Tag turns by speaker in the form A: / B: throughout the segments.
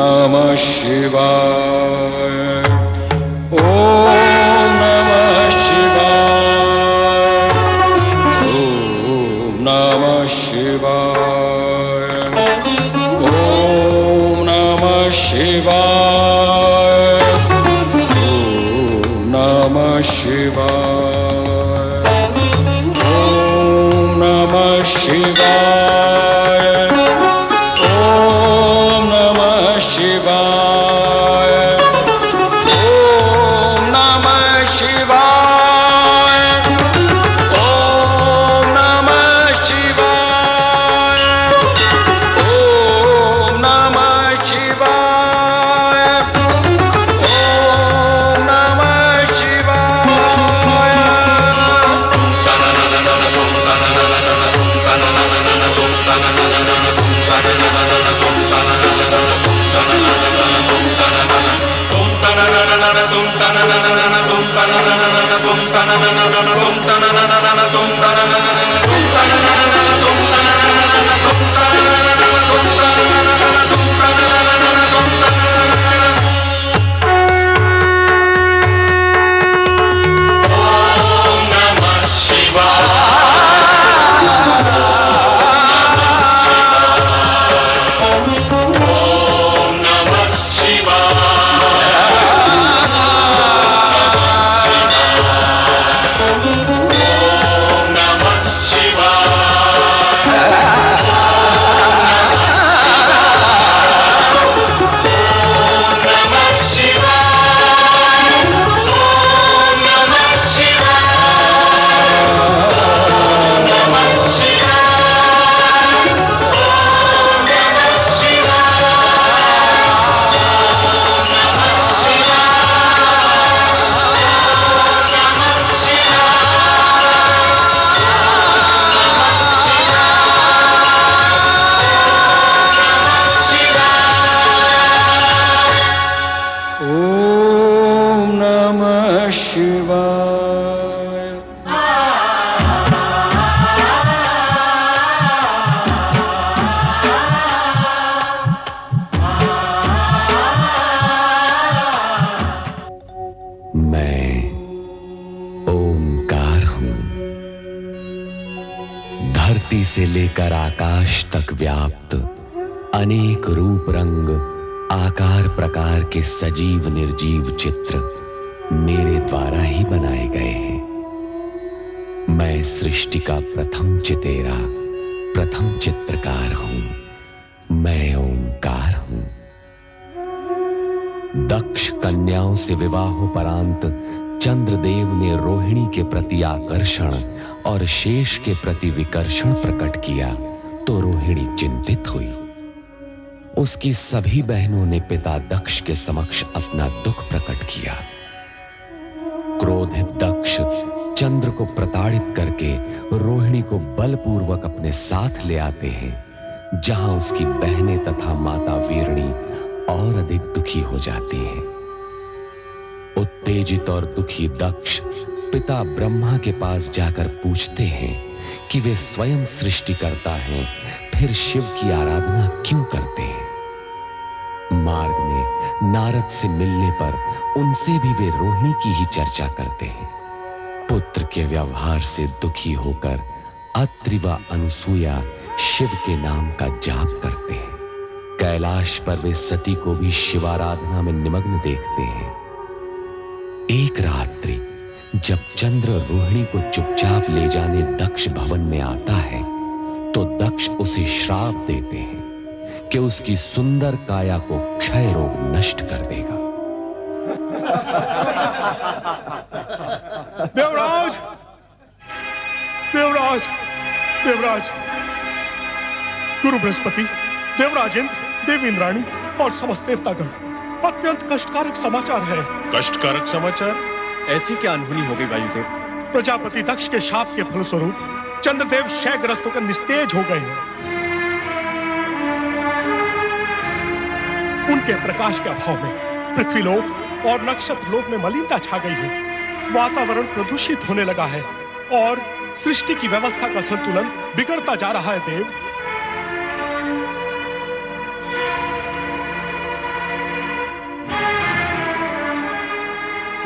A: नमः शिवाय। ओम नमः शिवाय। ओम नमः शिवाय। ओम नमः शिवाय। ओम नमः शिवाय। ओम नमः शिवाय। ओम नमः शिवाय। ओम नमः शिवाय। ओम नमः शिवाय। ओम नमः शिवाय। ओम नमः शिवाय। ओम नमः शिवाय।
B: मैं ओंकार हूं, धरती से लेकर आकाश तक व्याप्त अनेक रूप रंग आकार प्रकार के सजीव निर्जीव चित्र मेरे द्वारा ही बनाए गए हैं। मैं सृष्टि का प्रथम चितेरा, प्रथम चित्रकार हूं। मैं ओंकार हूं। दक्ष कन्याओं से विवाहोपरांत चंद्रदेव ने रोहिणी के प्रति आकर्षण और शेष के प्रति विकर्षण प्रकट किया तो रोहिणी चिंतित हुई। उसकी सभी बहनों ने पिता दक्ष के समक्ष अपना दुख प्रकट किया। क्रोधित दक्ष चंद्र को प्रताड़ित करके रोहिणी को बलपूर्वक अपने साथ ले आते हैं, जहां उसकी बहनें तथा माता वीरणी और अधिक दुखी हो जाती हैं। उत्तेजित और दुखी दक्ष पिता ब्रह्मा के पास जाकर पूछते हैं कि वे स्वयं सृष्टिकर्ता हैं, फिर शिव की आराधना क्यों करते हैं। मार्ग में नारद से मिलने पर उनसे भी वे रोहिणी की ही चर्चा करते हैं। पुत्र के व्यवहार से दुखी होकर अत्रि व अनुसूया शिव के नाम का जाप करते हैं। कैलाश पर वे सती को भी शिवाराधना में निमग्न देखते हैं। एक रात्रि जब चंद्र रोहिणी को चुपचाप ले जाने दक्ष भवन में आता है तो दक्ष उसे श्राप देते हैं कि उसकी सुंदर काया को क्षय रोग नष्ट कर देगा।
C: देवराज, देवराज, देवराज, गुरु बृहस्पति, देवराज इंद्र, देवी इंद्राणी और समस्त देवतागण, अत्यंत कष्टकारक समाचार है।
D: कष्टकारक समाचार?
C: ऐसी क्या अनहोनी हो गई वायुदेव? प्रजापति दक्ष के शाप के फलस्वरूप चंद्रदेव क्षयग्रस्त होकर निस्तेज हो गए हैं। उनके प्रकाश के अभाव में पृथ्वीलोक और नक्षत्र लोक में मलिनता छा गई है। वातावरण प्रदूषित होने लगा है और सृष्टि की व्यवस्था का संतुलन बिगड़ता जा रहा है। देव,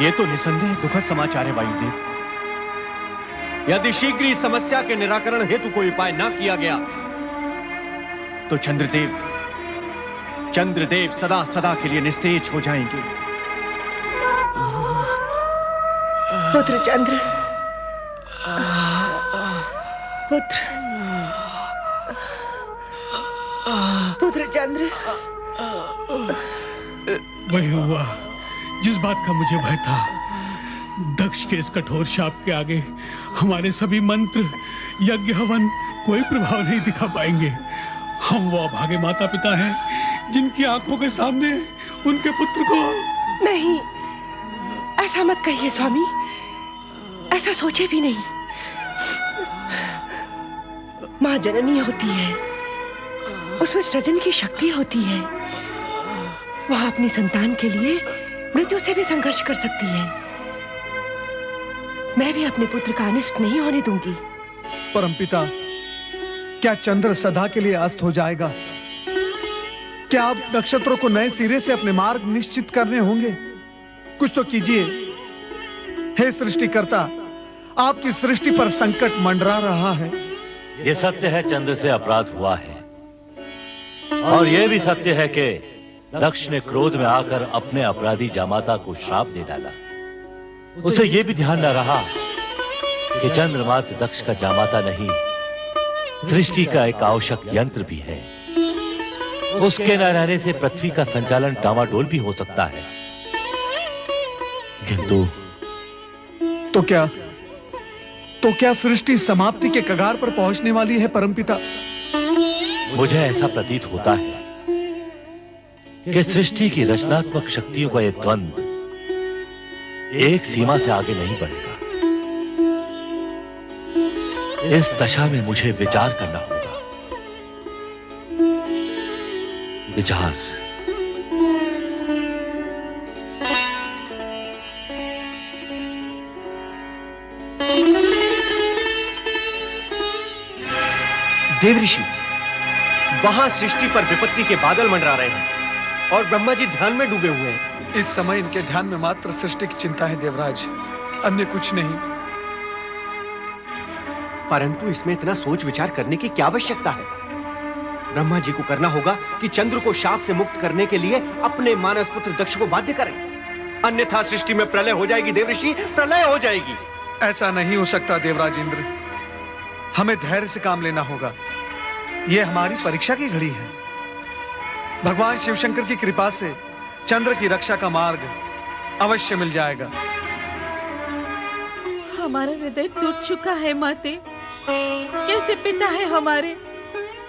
D: ये तो निसंदेह दुखद समाचार है वायुदेव। यदि शीघ्र इस समस्या के निराकरण हेतु कोई उपाय न किया गया तो चंद्रदेव सदा सदा के लिए निस्तेज हो जाएंगे।
E: पुत्र चंद्र, पुत्र चंद्र।
C: वही हुआ जिस बात का मुझे भय था। दक्ष के इस कठोर शाप के आगे हमारे सभी मंत्र, यज्ञ, हवन कोई प्रभाव नहीं दिखा पाएंगे। हम वो अभागे माता पिता हैं जिनकी आंखों के सामने उनके पुत्र को।
E: नहीं, ऐसा मत कहिए स्वामी, ऐसा सोचे भी नहीं। माँ जननी होती है, उसमें सृजन की शक्ति होती है। वह अपनी संतान के लिए मृत्यु से भी संघर्ष कर सकती है। मैं भी अपने पुत्र का अनिष्ट नहीं होने दूंगी।
F: परमपिता, क्या चंद्र सदा के लिए अस्त हो जाएगा? क्या आप नक्षत्रों को नए सिरे से अपने मार्ग निश्चित करने होंगे? कुछ तो कीजिए। हे सृष्टिकर्ता, आपकी सृष्टि पर संकट मंडरा रहा है।
G: ये सत्य है, चंद्र से अपराध हुआ है। और यह भी सत्य है कि दक्ष ने क्रोध में आकर अपने अपराधी जामाता को श्राप दे डाला। उसे यह भी ध्यान न रहा कि चंद्र मात्र दक्ष का जामाता नहीं, सृष्टि का एक आवश्यक यंत्र भी है। उसके न रहने से पृथ्वी का संचालन डामाडोल भी हो सकता है। किंतु
F: तो क्या सृष्टि समाप्ति के कगार पर पहुंचने वाली है परमपिता?
G: मुझे ऐसा प्रतीत होता है कि सृष्टि की रचनात्मक शक्तियों का यह द्वंद्व एक सीमा से आगे नहीं बढ़ेगा। इस दशा में मुझे विचार करना होगा। विचार।
D: देव ऋषि, वहां सृष्टि पर विपत्ति के बादल मंडरा रहे हैं और ब्रह्मा जी ध्यान में डूबे हुए हैं।
F: इस समय इनके ध्यान में मात्र सृष्टि की चिंता है देवराज, अन्य कुछ नहीं।
D: परंतु इसमें इतना सोच विचार करने की क्या आवश्यकता है? ब्रह्मा जी को करना होगा कि चंद्र को शाप से मुक्त करने के लिए अपने मानस पुत्र दक्ष को बाध्य करें, अन्यथा सृष्टि में प्रलय हो जाएगी। देव ऋषि, प्रलय हो जाएगी।
F: ऐसा नहीं हो सकता देवराज इंद्र, हमें धैर्य से काम लेना होगा। यह हमारी परीक्षा की घड़ी है। भगवान शिवशंकर की कृपा से चंद्र की रक्षा का मार्ग अवश्य मिल जाएगा।
H: हमारा हृदय टूट चुका है माते। कैसे पिता है हमारे,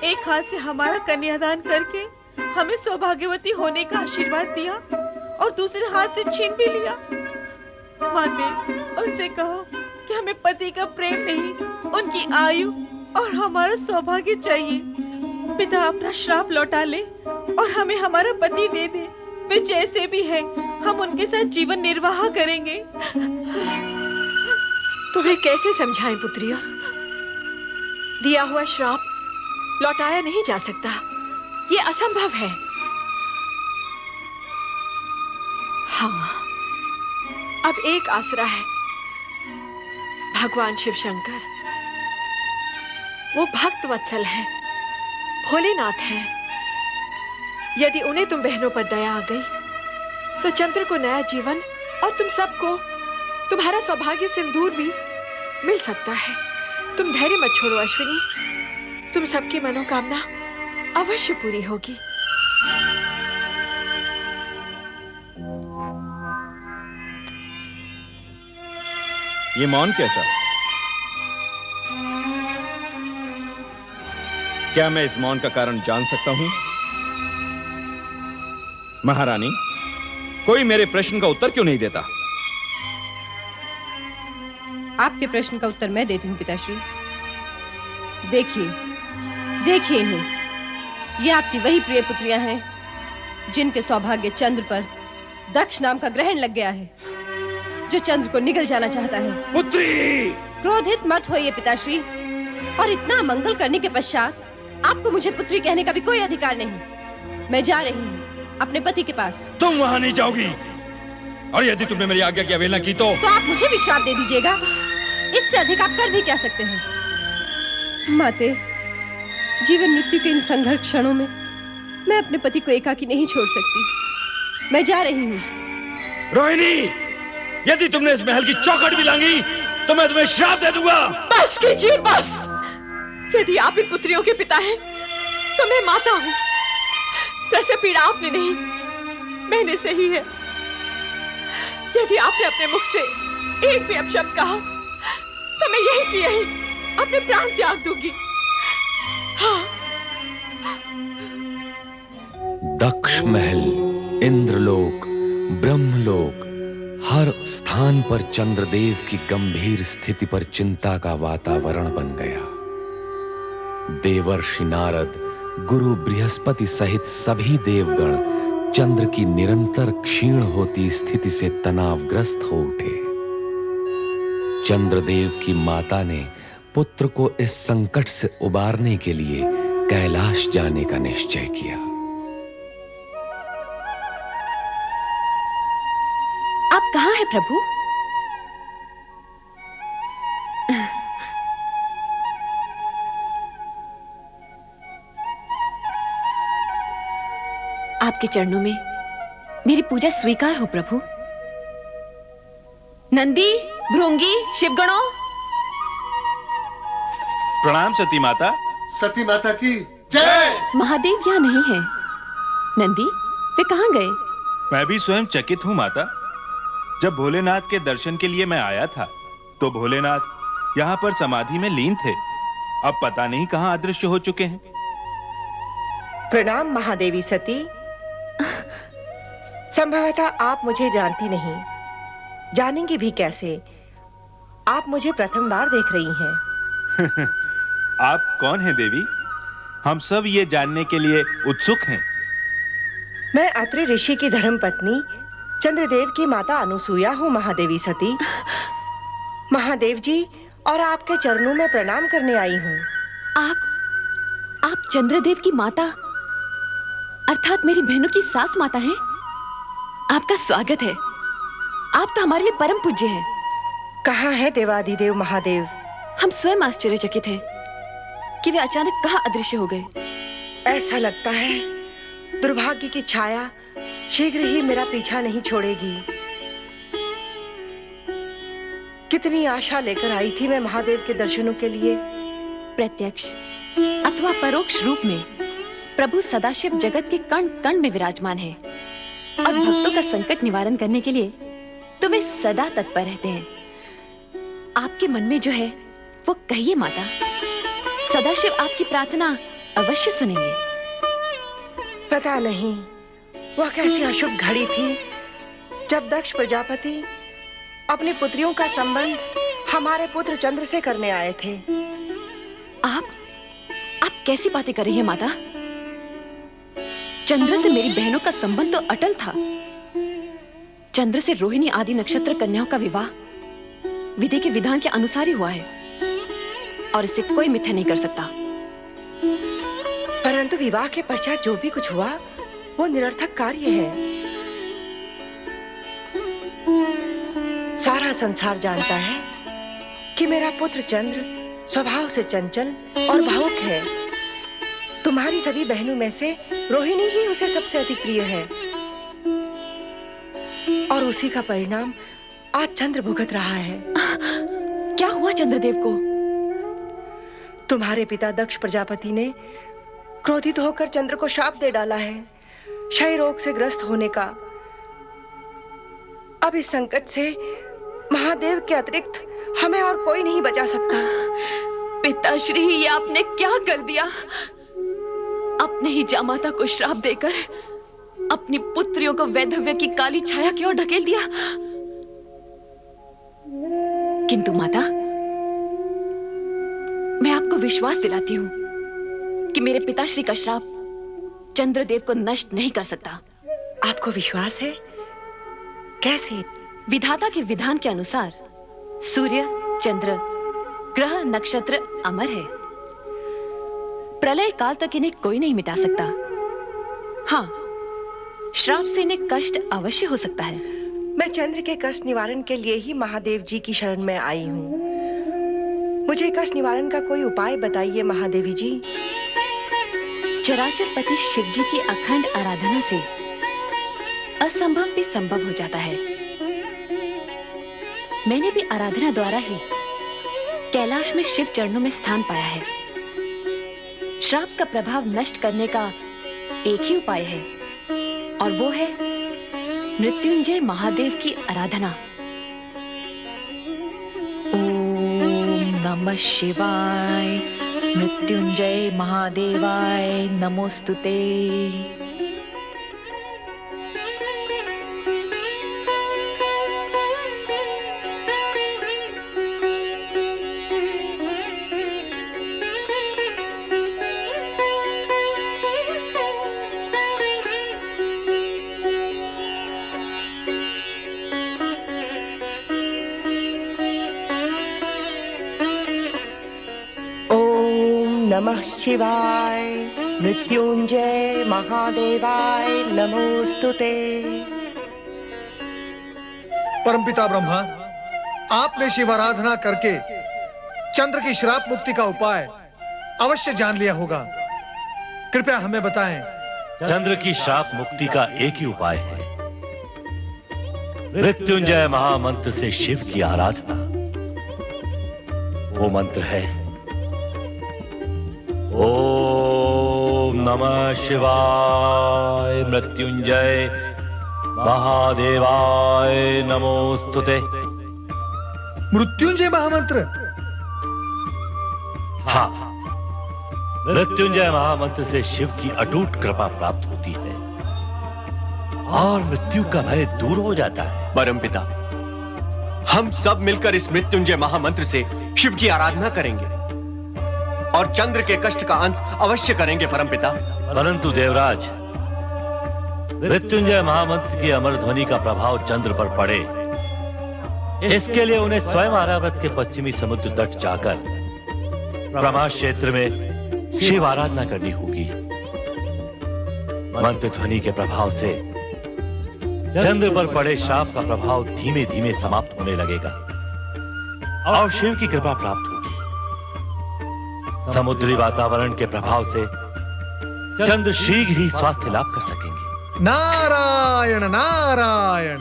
H: एक हाथ से हमारा कन्यादान करके हमें सौभाग्यवती होने का आशीर्वाद दिया और दूसरे हाथ से छीन भी लिया। माते, उनसे कहो कि हमें पति का प्रेम नहीं, उनकी आयु और हमारा सौभाग्य चाहिए। पिता अपना श्राप लौटा ले और हमें हमारा पति दे दे। वे जैसे भी हैं, हम उनके साथ जीवन निर्वाह करेंगे।
E: तुम्हें कैसे समझाएं पुत्रिया? दिया हुआ श्राप लौटाया नहीं जा सकता, ये असंभव है। हाँ, अब एक आसरा है, भगवान शिवशंकर। वो भक्त वत्सल हैं, भोलेनाथ हैं। यदि उन्हें तुम बहनों पर दया आ गई तो चंद्र को नया जीवन और तुम सबको तुम्हारा सौभाग्य सिंदूर भी मिल सकता है। तुम धैर्य मत छोड़ो अश्विनी, तुम सबकी मनोकामना अवश्य पूरी होगी।
A: ये मौन कैसा? क्या मैं इस मौन का कारण जान सकता हूं? महारानी, कोई मेरे प्रश्न का उत्तर क्यों नहीं देता?
I: आपके प्रश्न का उत्तर मैं देती हूँ पिताश्री। देखिए देखिए इन्हें, ये आपकी वही प्रिय पुत्रियां हैं जिनके सौभाग्य चंद्र पर दक्ष नाम का ग्रहण लग गया है, जो चंद्र को निगल जाना चाहता है।
A: पुत्री!
I: क्रोधित मत होइए पिताश्री, और इतना मंगल करने के पश्चात आपको मुझे पुत्री कहने का भी कोई अधिकार नहीं। मैं जा रही हूँ अपने पति के पास।
A: तुम वहां नहीं जाओगी। और यदि तुमने मेरी आज्ञा की अवहेलना की तो
I: आप मुझे भी श्राप दे दीजिएगा। इससे अधिक आप कर भी क्या सकते हैं? माते, जीवन मृत्यु के इन संघर्ष क्षणों में मैं अपने पति को एकाकी नहीं छोड़ सकती। मैं जा रही हूँ।
A: रोहिणी, यदि तुमने इस महल की चौखट भी लांगी तो मैं तुम्हें श्राप दे दूंगा।
E: बस कीजिए, बस। यदि आप इन पुत्रियों के पिता हैं तो मैं माता हूँ। प्रसव पीड़ा आपने नहीं, मैंने सही है। यदि आपने अपने मुख से एक भी अपशब्द कहा तो मैं यही की यही अपने प्राण त्याग दूंगी। हाँ।
B: दक्ष महल, इंद्रलोक, ब्रह्मलोक, हर स्थान पर चंद्रदेव की गंभीर स्थिति पर चिंता का वातावरण बन गया। देवर्षि नारद, गुरु बृहस्पति सहित सभी देवगण चंद्र की निरंतर क्षीण होती स्थिति से तनावग्रस्त हो उठे। चंद्रदेव की माता ने पुत्र को इस संकट से उबारने के लिए कैलाश जाने का निश्चय किया।
J: आप कहाँ हैं प्रभु? आपके चरणों में मेरी पूजा स्वीकार हो प्रभु। नंदी, भृंगी, शिवगणों,
A: प्रणाम सती माता।
K: सती माता की जय।
J: महादेव यहाँ नहीं है। नंदी, वे कहाँ गए?
A: मैं भी स्वयं चकित हूँ माता। जब भोलेनाथ के दर्शन के लिए मैं आया था तो भोलेनाथ यहाँ पर समाधि में लीन थे। अब पता नहीं कहाँ अदृश्य हो चुके हैं।
L: प्रणाम महादेवी सती। संभवतः आप मुझे जानती नहीं, जानेंगी भी कैसे? आप मुझे प्रथम बार देख रही हैं।
A: आप कौन हैं देवी? हम सब ये जानने के लिए उत्सुक हैं।
L: मैं अत्रि ऋषि की धर्मपत्नी चंद्रदेव की माता अनुसूया हूँ महादेवी सती। महादेव जी और आपके चरणों में प्रणाम करने आई हूँ।
J: आप चंद्रदेव की माता अर्थात मेरी बहनों की सास माता हैं। आपका स्वागत है। आप तो हमारे लिए परम पूज्य हैं।
L: कहाँ है देवाधिदेव महादेव?
J: हम स्वयं आश्चर्यचकित हैं कि वे अचानक कहाँ अदृश्य हो गए।
L: ऐसा लगता है दुर्भाग्य की छाया शीघ्र ही मेरा पीछा नहीं छोड़ेगी। कितनी आशा लेकर आई थी मैं महादेव के दर्शनों के लिए।
J: प्रत्यक्ष अथवा परोक्ष रूप में प्रभु सदाशिव जगत के कण कण में विराजमान है और भक्तों का संकट निवारण करने के लिए तो वे सदा तत्पर रहते हैं। आपके मन में जो है वो कहिए माता। सदाशिव आपकी प्रार्थना अवश्य सुनेंगे।
L: पता नहीं वह कैसी अशुभ घड़ी थी जब दक्ष प्रजापति अपनी पुत्रियों का संबंध हमारे पुत्र चंद्र से करने आए थे।
J: आप कैसी बातें कर रही हैं माता? चंद्र से मेरी बहनों का संबंध तो अटल था। चंद्र से रोहिणी आदि नक्षत्र कन्याओं का विवाह विधि के विधान के अनुसार ही हुआ है और इसे कोई मिथ्या नहीं कर सकता।
L: परंतु विवाह के पश्चात जो भी कुछ हुआ वो निरर्थक कार्य है। सारा संसार जानता है कि मेरा पुत्र चंद्र स्वभाव से चंचल और भावुक है। तुम्हारी सभी बहनों में से रोहिणी ही उसे सबसे अधिक प्रिय है और उसी का परिणाम आज चंद्र भुगत रहा है।
J: क्या हुआ चंद्रदेव को?
L: तुम्हारे पिता दक्ष प्रजापति ने क्रोधित होकर चंद्र को शाप दे डाला है, क्षय रोग से ग्रस्त होने का। अब इस संकट से महादेव के अतिरिक्त हमें और कोई नहीं बचा सकता।
J: पिताश्री, ये आपने क्या कर दिया? अपने ही जामाता को श्राप देकर अपनी पुत्रियों को वैधव्य की काली छाया की ओर ढकेल दिया। किंतु माता, मैं आपको विश्वास दिलाती हूँ कि मेरे पिताश्री का श्राप चंद्रदेव को नष्ट नहीं कर सकता।
L: आपको विश्वास है? कैसे?
J: विधाता के विधान के अनुसार सूर्य, चंद्र, ग्रह, नक्षत्र अमर है। प्रलय काल तक इन्हें कोई नहीं मिटा सकता। हाँ, श्राप से इन्हें कष्ट अवश्य हो सकता है।
L: मैं चंद्र के कष्ट निवारण के लिए ही महादेव जी की शरण में आई हूँ। मुझे कष्ट निवारण का कोई उपाय बताइए महादेवी जी।
J: चराचर पति शिव जी की अखंड आराधना से असंभव भी संभव हो जाता है। मैंने भी आराधना द्वारा ही कैलाश में शिव चरणों में स्थान पाया है। श्राप का प्रभाव नष्ट करने का एक ही उपाय है और वो है मृत्युंजय महादेव की आराधना। ओम नमः शिवाय, मृत्युंजय महादेवाय नमोस्तुते।
L: नमः शिवाय, मृत्युंजय महादेवाय नमोस्तुते।
F: परमपिता ब्रह्मा, आपने शिव आराधना करके चंद्र की श्राप मुक्ति का उपाय अवश्य जान लिया होगा। कृपया हमें बताएं।
G: चंद्र की श्राप मुक्ति का एक ही उपाय है, मृत्युंजय महामंत्र से शिव की आराधना। वो मंत्र है ओम नमः शिवाय, मृत्युंजय महादेवाय नमोस्तुते।
F: मृत्युंजय महामंत्र?
G: हाँ, मृत्युंजय महामंत्र से शिव की अटूट कृपा प्राप्त होती है और मृत्यु का भय दूर हो जाता है।
D: परमपिता, हम सब मिलकर इस मृत्युंजय महामंत्र से शिव की आराधना करेंगे और चंद्र के कष्ट का अंत अवश्य करेंगे परमपिता।
G: परंतु देवराज, मृत्युंजय महामंत्र की अमर ध्वनि का प्रभाव चंद्र पर पड़े, इसके लिए उन्हें स्वयं आर्यावर्त के पश्चिमी समुद्र तट जाकर ब्रह्मा क्षेत्र में शिव आराधना करनी होगी। मंत्र ध्वनि के प्रभाव से चंद्र पर पड़े श्राप का प्रभाव धीमे धीमे समाप्त होने लगेगा और शिव की कृपा प्राप्त होगी। समुद्री वातावरण के प्रभाव से चंद्र शीघ्र ही स्वास्थ्य लाभ कर सकेंगे।
F: नारायण नारायण।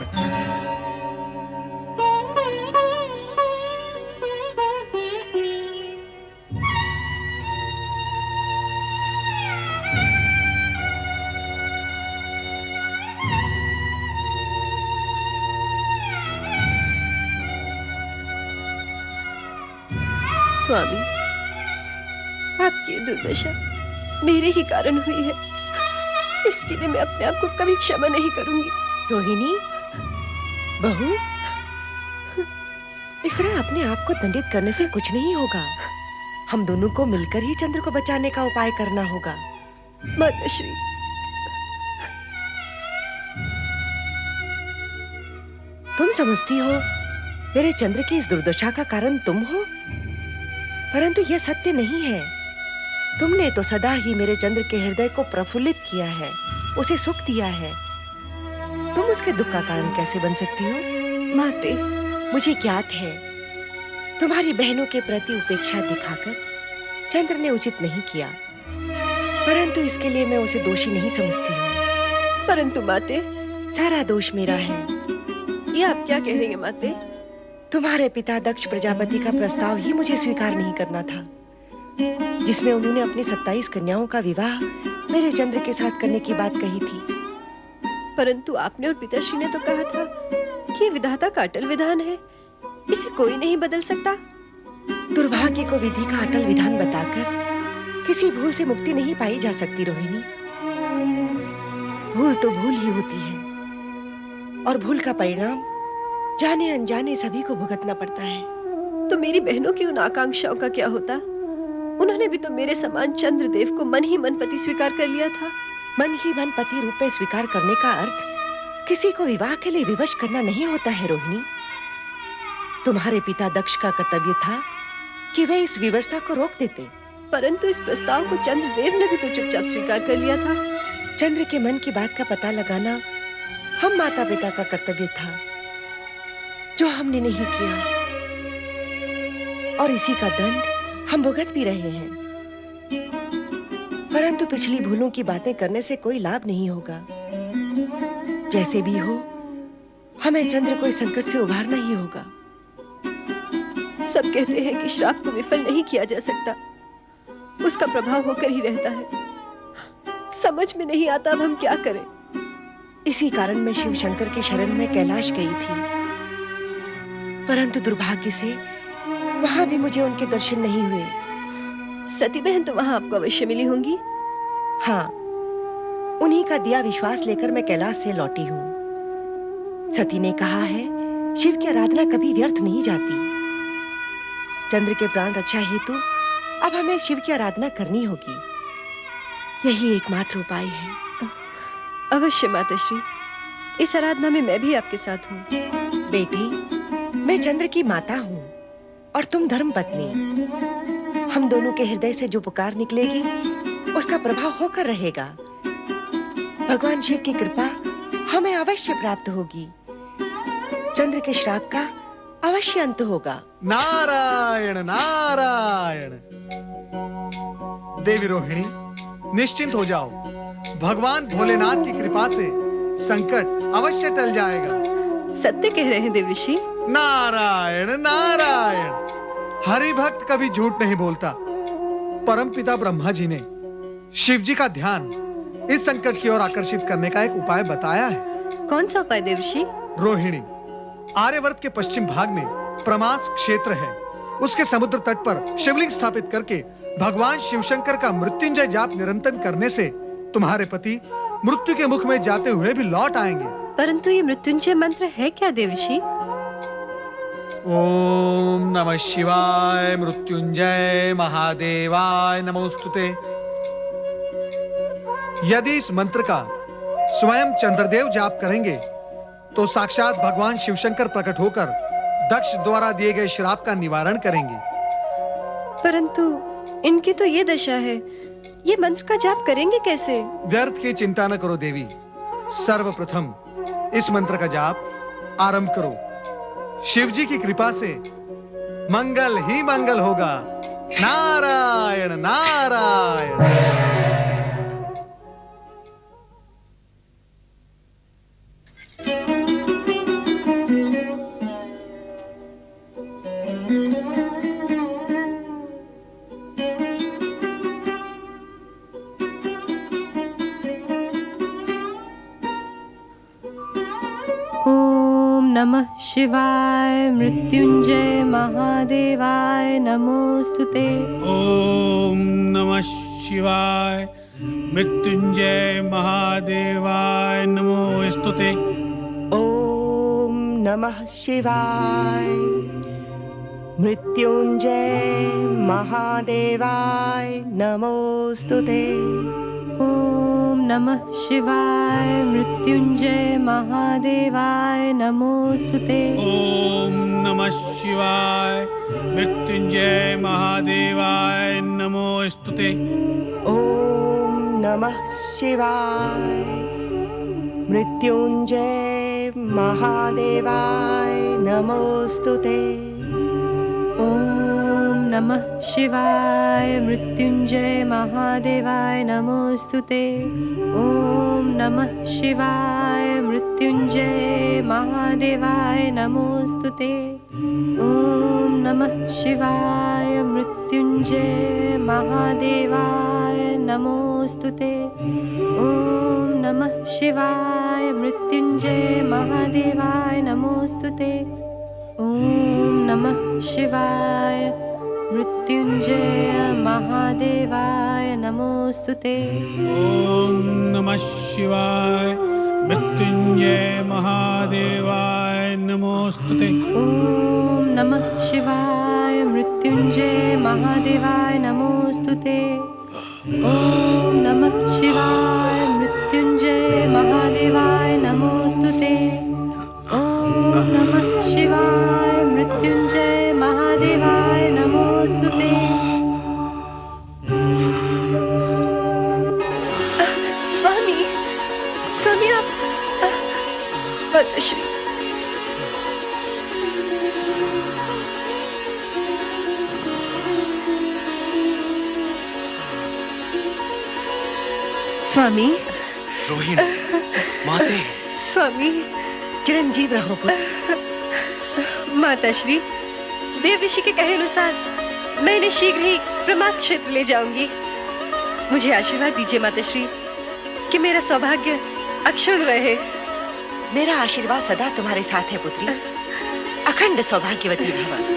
I: स्वामी, आपकी ये दुर्दशा मेरे ही कारण हुई है। इसके लिए मैं अपने आप को कभी क्षमा नहीं करूंगी।
L: रोहिणी, बहू, इस तरह अपने आप को दंडित करने से कुछ नहीं होगा। हम दोनों को मिलकर ही चंद्र को बचाने का उपाय करना होगा।
I: माताश्री,
L: तुम समझती हो मेरे चंद्र की इस दुर्दशा का कारण तुम हो, परंतु यह सत्य नहीं है। तुमने तो सदा ही मेरे चंद्र के हृदय को प्रफुल्लित किया है, उसे सुख दिया है। तुम उसके दुख का कारण कैसे बन सकती हो?
I: माते,
L: मुझे ज्ञात है तुम्हारी बहनों के प्रति उपेक्षा दिखाकर चंद्र ने उचित नहीं किया, परंतु इसके लिए मैं उसे दोषी नहीं समझती हूँ।
I: परंतु माते,
L: सारा दोष मेरा है।
I: ये आप क्या कह रही हैं माते?
L: तुम्हारे पिता दक्ष प्रजापति का प्रस्ताव ही मुझे स्वीकार नहीं करना था, जिसमें उन्होंने अपनी 27 कन्याओं का विवाह मेरे चंद्र के साथ करने की बात कही थी।
I: परंतु आपने और पिताश्री ने तो कहा था कि ये विधाता का अटल विधान है, इसे कोई नहीं बदल सकता।
L: दुर्भाग्य को विधि का अटल विधान बताकर किसी भूल से मुक्ति नहीं पाई जा सकती रोहिणी। भूल तो भूल ही होती है और भूल का परिणाम जाने अनजाने सभी को भुगतना पड़ता है।
I: तो मेरी बहनों की उन आकांक्षाओं का क्या होता? उन्होंने भी तो मेरे समान चंद्रदेव को मन ही मन पति स्वीकार कर लिया था।
L: मन ही मन पति रूप में स्वीकार करने का अर्थ किसी को विवाह के लिए विवश करना नहीं होता है रोहिणी। तुम्हारे पिता दक्ष का कर्तव्य था कि वे इस विवशता को रोक देते,
I: परंतु इस प्रस्ताव को चंद्रदेव ने भी तो चुपचाप स्वीकार कर लिया था।
L: चंद्र के मन की बात का पता लगाना हम माता पिता का कर्तव्य था, जो हमने नहीं किया, और इसी का दंड हम भुगत भी रहे हैं। परंतु पिछली भूलों की बातें करने से कोई लाभ नहीं होगा। जैसे भी हो, हमें चंद्र को इस संकट से उभारना ही होगा।
I: सब कहते हैं कि श्राप को विफल नहीं किया जा सकता, उसका प्रभाव होकर ही रहता है। समझ में नहीं आता अब हम क्या करें।
L: इसी कारण मैं शिव शंकर की शरण में कैलाश गई थी, परंतु दुर्भाग्य से वहां भी मुझे उनके दर्शन नहीं हुए।
I: सती बहन तो वहां आपको अवश्य मिली होंगी।
L: हाँ, उन्हीं का दिया विश्वास लेकर मैं कैलाश से लौटी हूँ। सती ने कहा है, शिव की आराधना कभी व्यर्थ नहीं जाती। चंद्र के प्राण रक्षा हेतु अब हमें शिव की आराधना करनी होगी। यही एकमात्र उपाय है।
I: अवश्य माताश्री, इस आराधना में मैं भी आपके साथ हूँ।
L: बेटी, मैं चंद्र की माता हूँ और तुम धर्म पत्नी। हम दोनों के हृदय से जो पुकार निकलेगी उसका प्रभाव होकर रहेगा। भगवान शिव की कृपा हमें अवश्य प्राप्त होगी। चंद्र के श्राप का अवश्य अंत होगा।
F: नारायण नारायण। देवी रोहिणी, निश्चिंत हो जाओ। भगवान भोलेनाथ की कृपा से संकट अवश्य टल जाएगा।
I: सत्य कह रहे हैं देवऋषि।
F: नारायण नारायण। हरि भक्त कभी झूठ नहीं बोलता। परम पिता ब्रह्मा जी ने शिव जी का ध्यान इस संकट की ओर आकर्षित करने का एक उपाय बताया है।
I: कौन सा उपाय देवऋषि?
F: रोहिणी, आर्यवर्त के पश्चिम भाग में प्रमास क्षेत्र है। उसके समुद्र तट पर शिवलिंग स्थापित करके भगवान शिवशंकर का मृत्युंजय जाप निरंतर करने से तुम्हारे पति मृत्यु के मुख में जाते हुए भी लौट आएंगे।
I: परंतु ये मृत्युंजय मंत्र है क्या देवऋषि?
F: ओम नमः शिवाय मृत्युंजय महादेवाय नमोस्तुते। यदि इस मंत्र का स्वयं चंद्रदेव जाप करेंगे तो साक्षात भगवान शिवशंकर प्रकट होकर दक्ष द्वारा दिए गए श्राप का निवारण करेंगे।
I: परंतु इनकी तो ये दशा है, ये मंत्र का जाप करेंगे कैसे?
F: व्यर्थ की चिंता न करो देवी। सर्वप्रथम इस मंत्र का जाप आरंभ करो। शिव जी की कृपा से मंगल ही मंगल होगा। नारायण नारायण।
I: नमः शिवाय मृत्युंजय महादेवाय नमोस्तुते।
C: ओम नमः शिवाय मृत्युंजय महादेवाय नमोस्तुते।
L: ओम नमः शिवाय मृत्युंजय महादेवाय नमोस्तुते।
I: ओम नमः शिवाय मृत्युंजय महादेवाय नमोस्तुते।
C: ओम नमः शिवाय मृत्युंजय महादेवाय नमोस्तुते।
L: ओम नमः शिवाय मृत्युंजय महादेवाय नमोस्तुते।
I: ओम नमः शिवाय मृत्युंजय महादेवाय नमोस्तुते। ओम नमः शिवाय मृत्युंजय महादेवाय नमोस्तुते। ओम नमः शिवाय मृत्युंजय महादेवाय नमोस्तुते। ओम नमः शिवाय मृत्युंजय महादेवाय नमोस्तुते। ओम नमः शिवाय मृत्युंजय महादेवाय नमोस्तुते।
C: ओम नमः शिवाय मृत्युंजय महादेवाय नमोस्तुते।
I: ओम नमः शिवाय मृत्युंजय महादेवाय नमोस्तुते। ओम नमः शिवाय मृत्युंजय महादेवाय नमोस्तुते। ओम नमः शिवाय मृत्युंजय महादेवाय नमोस्तुते। स्वामी, स्वामी आप माताश्री,
L: स्वामी,
D: रोहिणी, माते,
L: स्वामी, चिरंजीव रहो पुत्र। माता श्री, देव ऋषि के कहे अनुसार मैं इन्हें शीघ्र ही ब्रह्मास्त्र क्षेत्र ले जाऊंगी। मुझे आशीर्वाद दीजिए माता श्री कि मेरा सौभाग्य अक्षुण्ण रहे। मेरा आशीर्वाद सदा तुम्हारे साथ है पुत्री। अखंड सौभाग्यवती भव।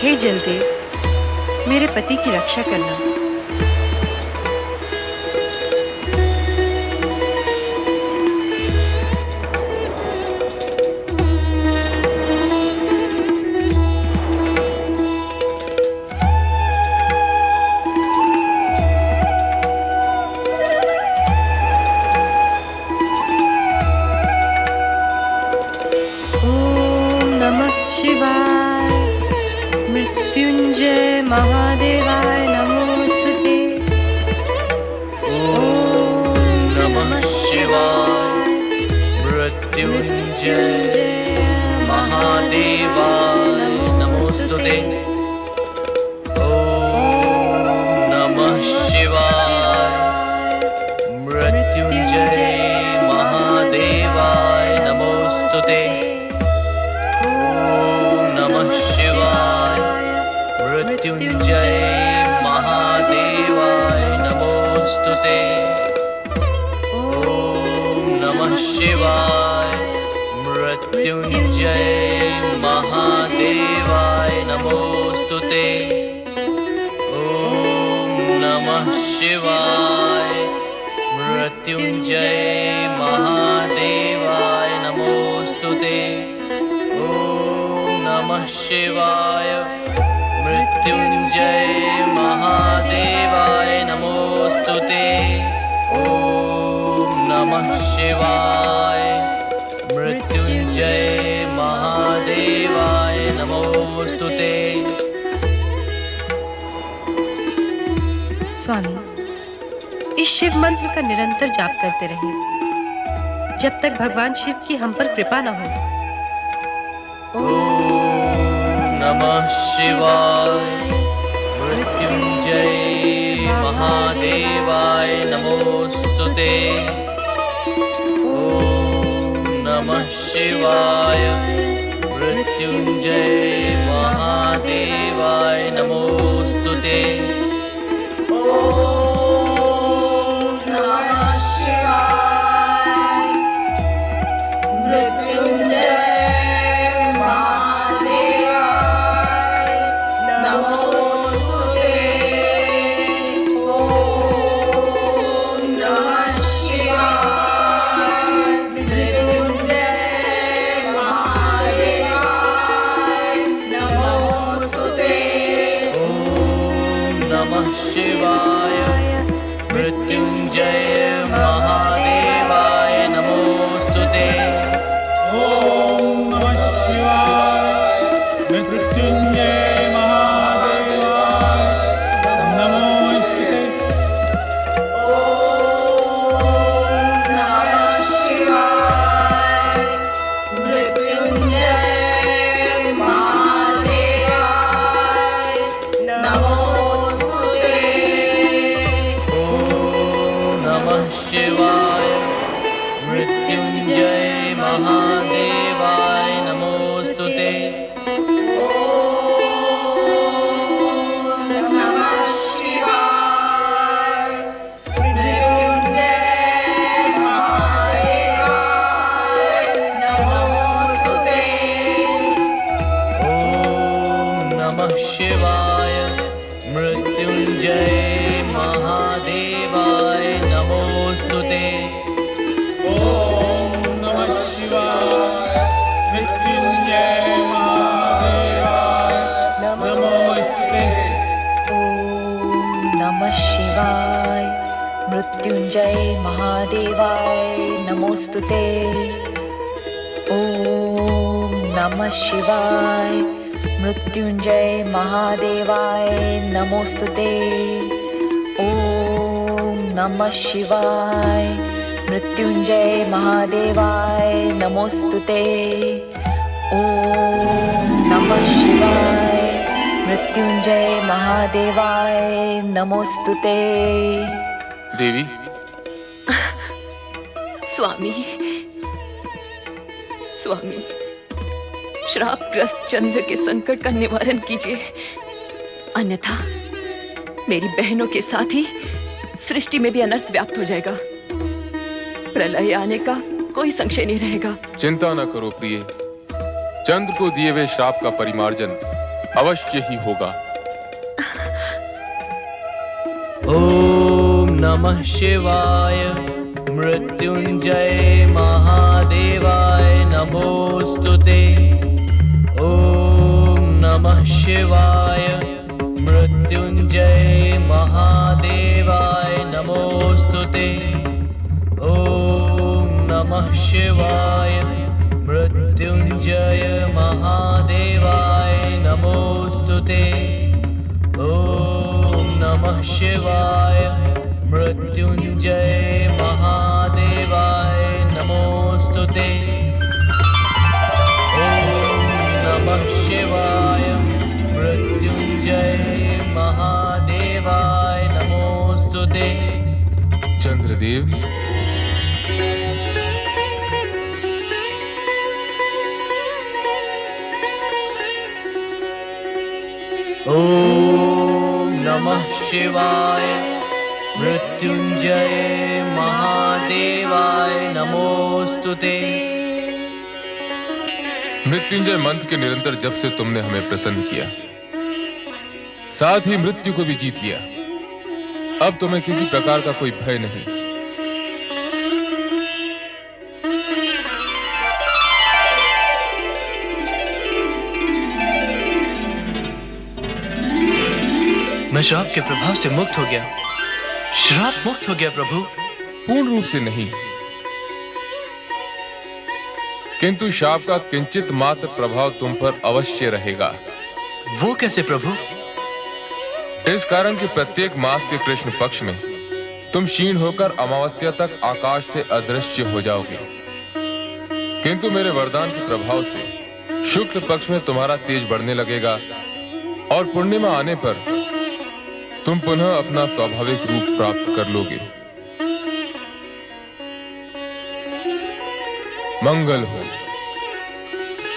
L: हे जलदेव, मेरे पति की रक्षा करना। ओम नमः शिवाय। मृत्युंजय महादेवाय नमोस्तुते। ओम नमः शिवाय। मृत्युंजय महादेवाय नमोस्तुते। ओम नमः शिवाय। मृत्युंजय महादेवाय नमोस्तुते। ओम नमः शिवाय। मृत्युंजय महादेवाय नमोस्तुते। ओम नमः शिवाय। मृत्युंजय महादेवाय नमोस्तुते। ओम नमः शिवाय। मृत्युंजय महादेवाय नमोस्तुते। ओम नमः शिवाय। मृत्युंजय महादेवाय नमोस्तुते। ओम नमः शिवाय। मृत्युंजय महादेवाय नमोस्तुते। स्वामी, इस शिव मंत्र का निरंतर जाप करते रहें जब तक भगवान शिव की हम पर कृपा न हो। ओम नमः शिवाय। मृत्युंजय महादेवाय नमोस्तुते। ओम नमः शिवाय। मृत्युंजय महादेवाय नमोस्तुते। ओम नमः शिवाय। मृत्युंजय
C: ओम नमः शिवाय।
J: नमोस्तुते। ओम नमः शिवाय। मृत्युंजय महादेवाय नमोस्तुते। ओम नमः शिवाय। मृत्युंजय महादेवाय नमोस्तुते। ओम नमः शिवाय। मृत्युंजय महादेवाय नमोस्तुते।
M: देवी।
J: स्वामी, स्वामी, श्रापग्रस्त चंद्र के संकट का निवारण कीजिए, अन्यथा मेरी बहनों के साथ ही सृष्टि में भी अनर्थ व्याप्त हो जाएगा। प्रलय आने का कोई संशय नहीं रहेगा।
M: चिंता न करो प्रिय, चंद्र को दिए हुए श्राप का परिमार्जन अवश्य ही होगा।
N: ओम नमः शिवाय। मृत्युंजय महादेवाय नमोस्तुते। ओम नमः शिवाय। मृत्युंजय महादेवाय नमोस्तुते। ओम नमः शिवाय। मृत्युंजय महादेवाय नमोस्तुते। ओम नमः शिवाय। मृत्युंजय महादेवाय नमोस्तुते। ओम नमः शिवाय। मृत्युंजय महादेवाय नमोस्तुते।
M: चंद्रदेव,
N: ओम नमः शिवाय। मृत्युंजय महादेवाय नमोस्तुते।
M: मृत्युंजय मंत्र के निरंतर जप से तुमने हमें प्रसन्न किया, साथ ही मृत्यु को भी जीत लिया। अब तुम्हें किसी प्रकार का कोई भय नहीं।
N: मैं श्राप के प्रभाव से मुक्त हो गया। श्राप मुक्त हो गया प्रभु।
M: पूर्ण रूप से नहीं, किंतु शाप का किंचित मात्र प्रभाव तुम पर अवश्य रहेगा।
N: वो कैसे प्रभु?
M: इस कारण कि प्रत्येक मास के कृष्ण पक्ष में तुम क्षीण होकर अमावस्या तक आकाश से अदृश्य हो जाओगे, किंतु मेरे वरदान के प्रभाव से शुक्ल पक्ष में तुम्हारा तेज बढ़ने लगेगा और पूर्णिमा आने पर तुम पुनः अपना स्वाभाविक रूप प्राप्त कर लोगे। मंगल हो।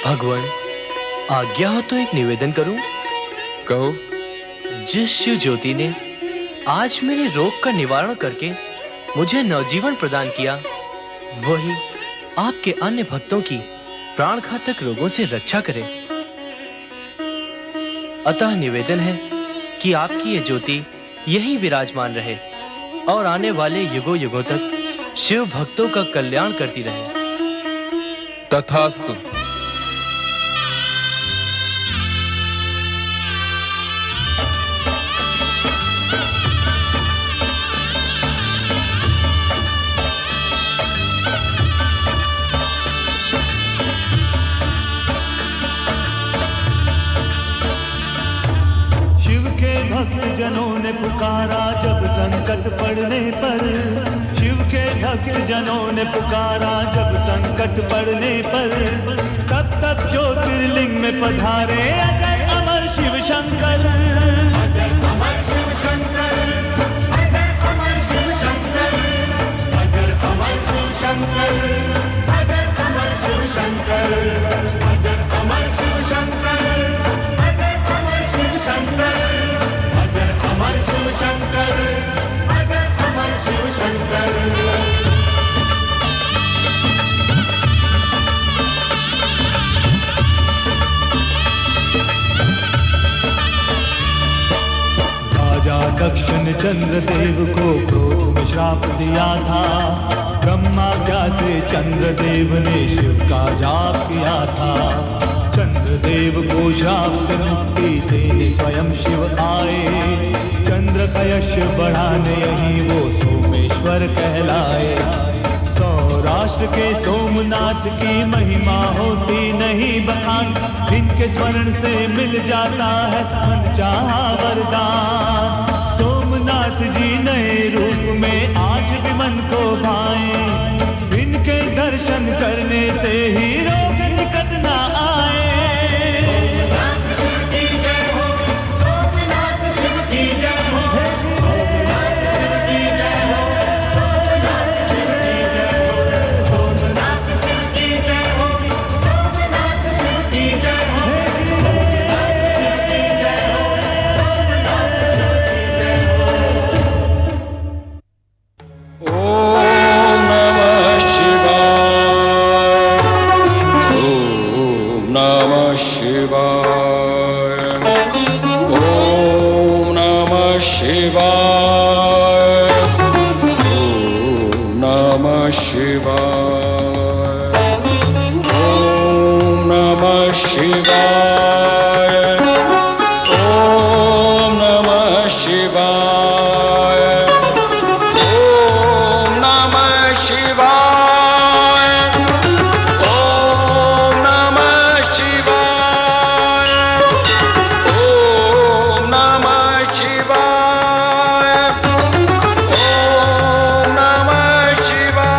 N: भगवान, आज्ञा हो तो एक निवेदन करूं?
M: कहो।
N: जिस शिव ज्योति ने आज मेरे रोग का निवारण करके मुझे नवजीवन प्रदान किया, वही आपके अन्य भक्तों की प्राण घातक रोगों से रक्षा करे। अतः निवेदन है कि आपकी ये ज्योति यहीं विराजमान रहे और आने वाले युगों युगों तक शिव भक्तों का कल्याण करती रहे।
M: तथास्तु।
O: भक्त जनों ने पुकारा जब संकट पड़ने पर, शिव के भक्त जनों ने पुकारा जब संकट पड़ने पर, तब तब ज्योतिर्लिंग में पधारे अजय अमर शिव शंकर। अजय अमर शिव शंकर, अजय अमर शिव शंकर, अजय अमर शिव शंकर, अजय अमर शिव शंकर, अजय अमर शिव शंकर, अजय अमर शिव शंकर, अजय अमर शिव शंकर, अजय अमर शिव शंकर। राजा दक्ष ने चंद्रदेव को क्रोध में श्राप दिया था, ब्रह्माज्ञा से चंद्रदेव ने शिव का जाप किया था। चंद्रदेव को श्राप से मुक्ति देने स्वयं शिव आए, चंद्र का यश बढ़ाने यही वो सोमेश्वर कहलाए। सौर सौराष्ट्र के सोमनाथ की महिमा होती नहीं बखान, इनके स्मरण से मिल जाता है मनचाहा वरदान। सोमनाथ जी नए रूप में आज भी मन को भाए, इनके दर्शन करने से ही रोग निकट ना आए। सोमनाथ शिव की जय हो, सोमनाथ शिव की जय हो, सोमनाथ शिव की जय हो, सोमनाथ शिव की जय हो, सोमनाथ शिव की जय हो, सोमनाथ शिव की जय हो, सोमनाथ शिव की जय हो, सोमनाथ शिव की जय हो।
P: ओम नमः शिवाय, ओम नमः शिवाय, ओम नमः शिवाय, ओम नमः शिवाय, ओम नमः शिवाय, ओम नमः शिवाय, ओम नमः शिवाय, ओम नमः शिवाय, ओम नमः शिवाय, ओम नमः शिवाय।